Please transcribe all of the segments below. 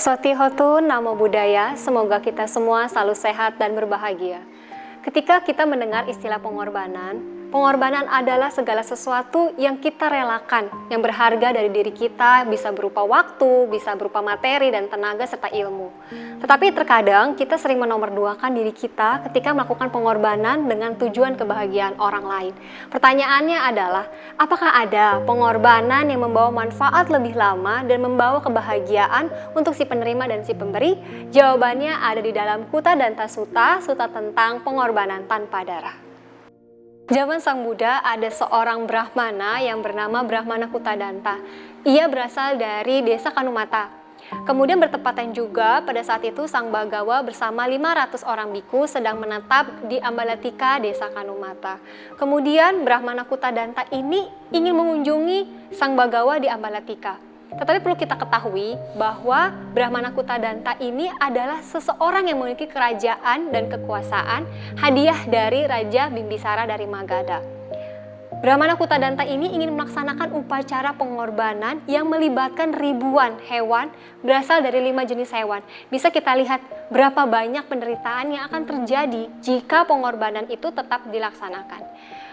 Sotihotu Namo Buddhaya, semoga kita semua selalu sehat dan berbahagia. Ketika kita mendengar istilah pengorbanan adalah segala sesuatu yang kita relakan, yang berharga dari diri kita, bisa berupa waktu, bisa berupa materi dan tenaga serta ilmu. Tetapi terkadang kita sering menomorduakan diri kita ketika melakukan pengorbanan dengan tujuan kebahagiaan orang lain. Pertanyaannya adalah, apakah ada pengorbanan yang membawa manfaat lebih lama dan membawa kebahagiaan untuk si penerima dan si pemberi? Jawabannya ada di dalam Kutta Danta Sutta, sutta tentang pengorbanan tanpa darah. Zaman Sang Buddha ada seorang Brahmana yang bernama Brahmana Kutta Danta. Ia berasal dari desa Kanumata. Kemudian bertepatan juga pada saat itu Sang Bagawa bersama 500 orang biku sedang menetap di Ambalatika, desa Kanumata. Kemudian Brahmana Kutta Danta ini ingin mengunjungi Sang Bagawa di Ambalatika. Tetapi perlu kita ketahui bahwa Brahmana Kutta Danta ini adalah seseorang yang memiliki kerajaan dan kekuasaan, hadiah dari Raja Bimbisara dari Magadha. Brahmana Kutta Danta ini ingin melaksanakan upacara pengorbanan yang melibatkan ribuan hewan berasal dari 5 jenis hewan. Bisa kita lihat berapa banyak penderitaan yang akan terjadi jika pengorbanan itu tetap dilaksanakan.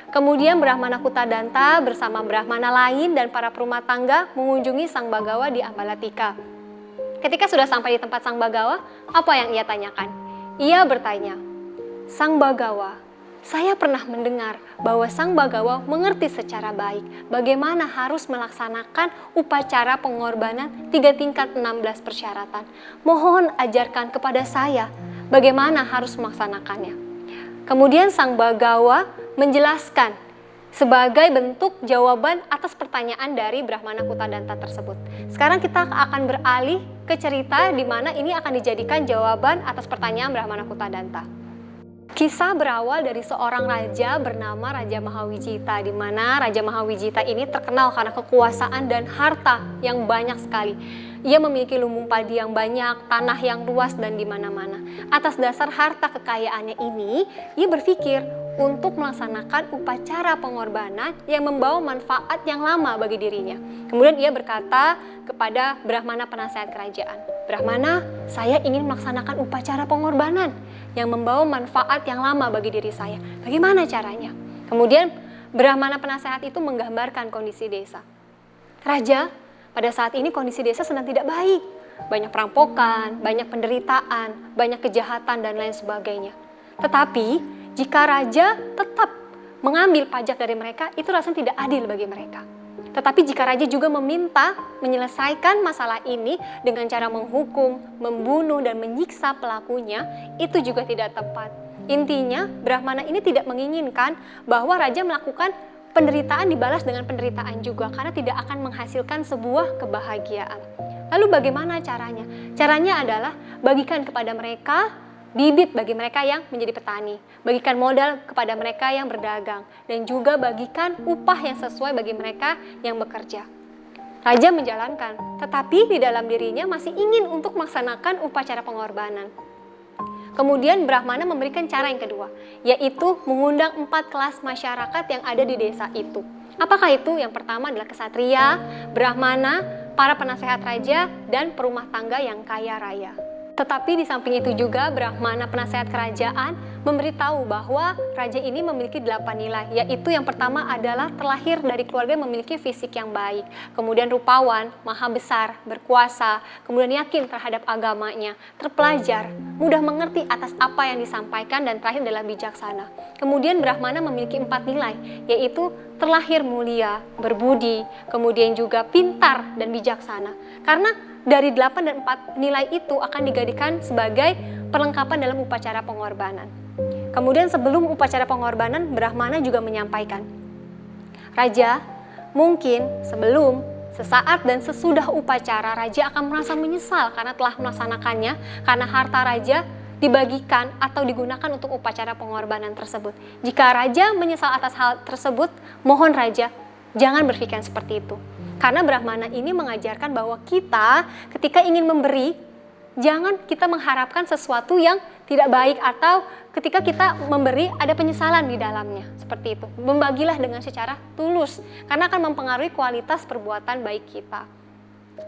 Kemudian Brahmana Kutta Danta bersama Brahmana lain dan para perumah tangga mengunjungi Sang Bagawa di Ambalatika. Ketika sudah sampai di tempat Sang Bagawa, apa yang ia tanyakan? Ia bertanya, "Sang Bagawa, saya pernah mendengar bahwa Sang Bagawa mengerti secara baik bagaimana harus melaksanakan upacara pengorbanan 3 tingkat 16 persyaratan. Mohon ajarkan kepada saya bagaimana harus melaksanakannya." Kemudian Sang Bagawa menjelaskan sebagai bentuk jawaban atas pertanyaan dari Brahmana Kutta Danta tersebut. Sekarang kita akan beralih ke cerita di mana ini akan dijadikan jawaban atas pertanyaan Brahmana Kutta Danta. Kisah berawal dari seorang raja bernama Raja Mahawijita, di mana Raja Mahawijita ini terkenal karena kekuasaan dan harta yang banyak sekali. Ia memiliki lumbung padi yang banyak, tanah yang luas dan di mana-mana. Atas dasar harta kekayaannya ini, ia berpikir untuk melaksanakan upacara pengorbanan yang membawa manfaat yang lama bagi dirinya. Kemudian ia berkata kepada Brahmana penasehat kerajaan, "Brahmana, saya ingin melaksanakan upacara pengorbanan yang membawa manfaat yang lama bagi diri saya. Bagaimana caranya?" Kemudian Brahmana penasehat itu menggambarkan kondisi desa. "Raja, pada saat ini kondisi desa sedang tidak baik. Banyak perampokan, banyak penderitaan, banyak kejahatan dan lain sebagainya. Tetapi jika raja tetap mengambil pajak dari mereka, itu rasanya tidak adil bagi mereka. Tetapi jika raja juga meminta menyelesaikan masalah ini dengan cara menghukum, membunuh, dan menyiksa pelakunya, itu juga tidak tepat." Intinya, Brahmana ini tidak menginginkan bahwa raja melakukan penderitaan dibalas dengan penderitaan juga, karena tidak akan menghasilkan sebuah kebahagiaan. Lalu bagaimana caranya? Caranya adalah bagikan kepada mereka bibit bagi mereka yang menjadi petani, bagikan modal kepada mereka yang berdagang, dan juga bagikan upah yang sesuai bagi mereka yang bekerja. Raja menjalankan, tetapi di dalam dirinya masih ingin untuk melaksanakan upacara pengorbanan. Kemudian Brahmana memberikan cara yang kedua, yaitu mengundang 4 kelas masyarakat yang ada di desa itu. Apakah itu? Yang pertama adalah ksatria, Brahmana, para penasehat raja, dan perumah tangga yang kaya raya. Tetapi di samping itu juga Brahmana penasehat kerajaan memberitahu bahwa raja ini memiliki 8 nilai, yaitu yang pertama adalah terlahir dari keluarga yang memiliki fisik yang baik, kemudian rupawan, maha besar, berkuasa, kemudian yakin terhadap agamanya, terpelajar, mudah mengerti atas apa yang disampaikan, dan terakhir adalah bijaksana. Kemudian Brahmana memiliki 4 nilai, yaitu terlahir mulia, berbudi, kemudian juga pintar dan bijaksana. Karena dari 8 dan 4 nilai itu akan dijadikan sebagai perlengkapan dalam upacara pengorbanan. Kemudian sebelum upacara pengorbanan, Brahmana juga menyampaikan, "Raja, mungkin sebelum, sesaat, dan sesudah upacara, Raja akan merasa menyesal karena telah melaksanakannya, karena harta Raja dibagikan atau digunakan untuk upacara pengorbanan tersebut. Jika Raja menyesal atas hal tersebut, mohon Raja, jangan berpikir seperti itu." Karena Brahmana ini mengajarkan bahwa kita ketika ingin memberi, jangan kita mengharapkan sesuatu yang tidak baik, atau ketika kita memberi ada penyesalan di dalamnya. Seperti itu. Membagilah dengan secara tulus, karena akan mempengaruhi kualitas perbuatan baik kita.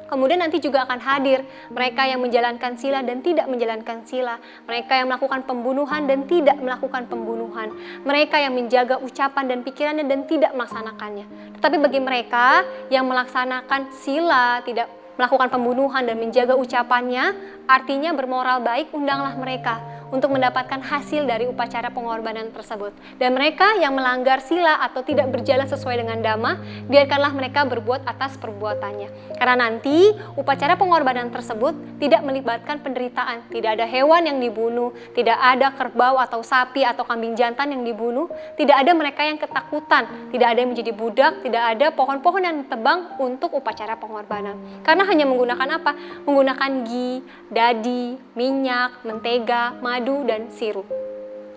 Kemudian nanti juga akan hadir mereka yang menjalankan sila dan tidak menjalankan sila, mereka yang melakukan pembunuhan dan tidak melakukan pembunuhan, mereka yang menjaga ucapan dan pikirannya dan tidak melaksanakannya. Tetapi bagi mereka yang melaksanakan sila, tidak melakukan pembunuhan dan menjaga ucapannya, artinya bermoral baik, undanglah mereka untuk mendapatkan hasil dari upacara pengorbanan tersebut. Dan mereka yang melanggar sila atau tidak berjalan sesuai dengan dhamma, biarkanlah mereka berbuat atas perbuatannya. Karena nanti upacara pengorbanan tersebut tidak melibatkan penderitaan, tidak ada hewan yang dibunuh, tidak ada kerbau atau sapi atau kambing jantan yang dibunuh, tidak ada mereka yang ketakutan, tidak ada yang menjadi budak, tidak ada pohon-pohon yang ditebang untuk upacara pengorbanan. Karena hanya menggunakan apa? Menggunakan ghee, dadi, minyak, mentega, madu, dan sirup.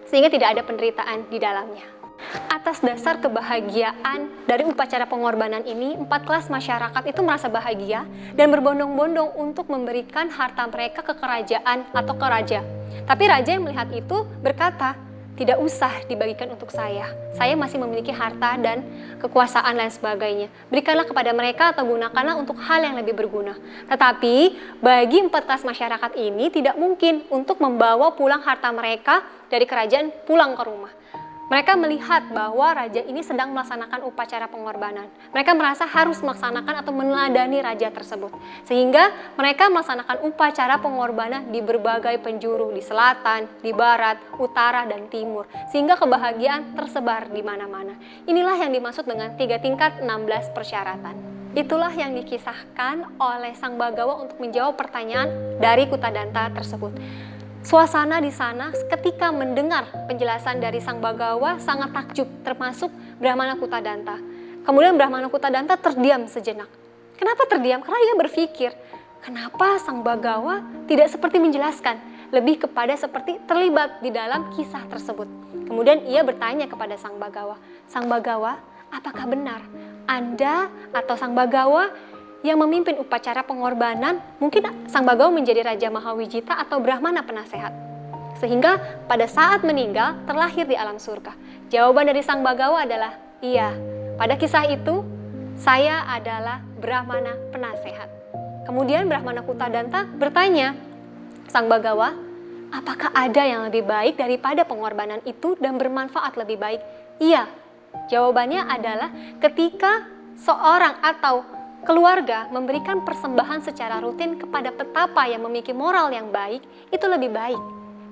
Sehingga tidak ada penderitaan di dalamnya. Atas dasar kebahagiaan dari upacara pengorbanan ini, 4 kelas masyarakat itu merasa bahagia dan berbondong-bondong untuk memberikan harta mereka ke kerajaan atau ke raja. Tapi raja yang melihat itu berkata, tidak usah dibagikan untuk saya masih memiliki harta dan kekuasaan dan sebagainya. Berikanlah kepada mereka atau gunakanlah untuk hal yang lebih berguna. Tetapi bagi 4 kelas masyarakat ini tidak mungkin untuk membawa pulang harta mereka dari kerajaan pulang ke rumah. Mereka melihat bahwa raja ini sedang melaksanakan upacara pengorbanan. Mereka merasa harus melaksanakan atau meneladani raja tersebut. Sehingga mereka melaksanakan upacara pengorbanan di berbagai penjuru, di selatan, di barat, utara, dan timur. Sehingga kebahagiaan tersebar di mana-mana. Inilah yang dimaksud dengan 3 tingkat 16 persyaratan. Itulah yang dikisahkan oleh Sang Bagawa untuk menjawab pertanyaan dari Kutadanta tersebut. Suasana di sana ketika mendengar penjelasan dari Sang Bagawa sangat takjub, termasuk Brahmana Kutadanta. Kemudian Brahmana Kutadanta terdiam sejenak. Kenapa terdiam? Karena ia berpikir, kenapa Sang Bagawa tidak seperti menjelaskan, lebih kepada seperti terlibat di dalam kisah tersebut. Kemudian ia bertanya kepada Sang Bagawa, Sang Bagawa, apakah benar Anda atau Sang Bagawa yang memimpin upacara pengorbanan, mungkin Sang Bagawa menjadi Raja Mahawijita atau Brahmana penasehat. Sehingga pada saat meninggal terlahir di alam surga. Jawaban dari Sang Bagawa adalah, iya, pada kisah itu saya adalah Brahmana penasehat. Kemudian Brahmana Kutadanta bertanya, Sang Bagawa, apakah ada yang lebih baik daripada pengorbanan itu dan bermanfaat lebih baik? Iya, jawabannya adalah ketika seorang atau keluarga memberikan persembahan secara rutin kepada petapa yang memiliki moral yang baik, itu lebih baik.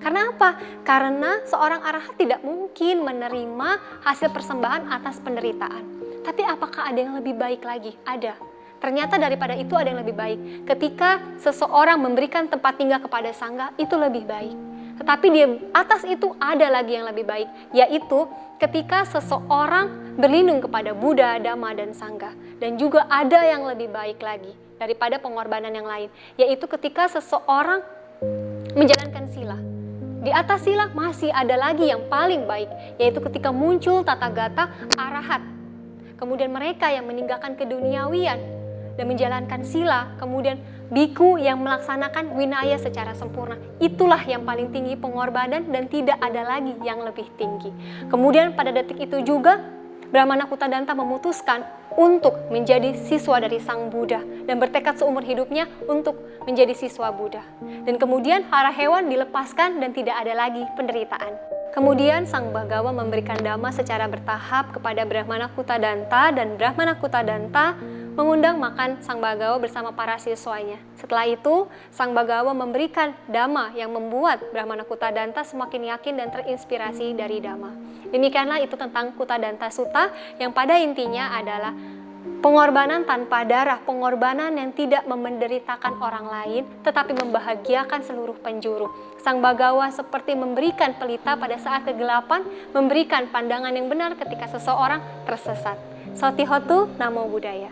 Karena apa? Karena seorang arahat tidak mungkin menerima hasil persembahan atas penderitaan. Tapi apakah ada yang lebih baik lagi? Ada. Ternyata daripada itu ada yang lebih baik. Ketika seseorang memberikan tempat tinggal kepada sangga, itu lebih baik. Tetapi di atas itu ada lagi yang lebih baik, yaitu ketika seseorang berlindung kepada Buddha, Dhamma, dan Sangha. Dan juga ada yang lebih baik lagi daripada pengorbanan yang lain, yaitu ketika seseorang menjalankan sila. Di atas sila masih ada lagi yang paling baik, yaitu ketika muncul Tathagata Arahat. Kemudian mereka yang meninggalkan keduniawian dan menjalankan sila, kemudian biku yang melaksanakan winaya secara sempurna. Itulah yang paling tinggi pengorbanan dan tidak ada lagi yang lebih tinggi. Kemudian pada detik itu juga Brahmana Kutadanta memutuskan untuk menjadi siswa dari Sang Buddha dan bertekad seumur hidupnya untuk menjadi siswa Buddha. Dan kemudian hara hewan dilepaskan dan tidak ada lagi penderitaan. Kemudian Sang Bagawa memberikan dhamma secara bertahap kepada Brahmana Kutadanta dan Brahmana Kutadanta mengundang makan Sang Bagawa bersama para siswanya. Setelah itu, Sang Bagawa memberikan dhamma yang membuat Brahmana Kutadanta semakin yakin dan terinspirasi dari dhamma. Demikianlah itu tentang Kutadanta Sutta yang pada intinya adalah pengorbanan tanpa darah, pengorbanan yang tidak menderitakan orang lain, tetapi membahagiakan seluruh penjuru. Sang Bagawa seperti memberikan pelita pada saat kegelapan, memberikan pandangan yang benar ketika seseorang tersesat. Sotihotu Namo Buddhaya.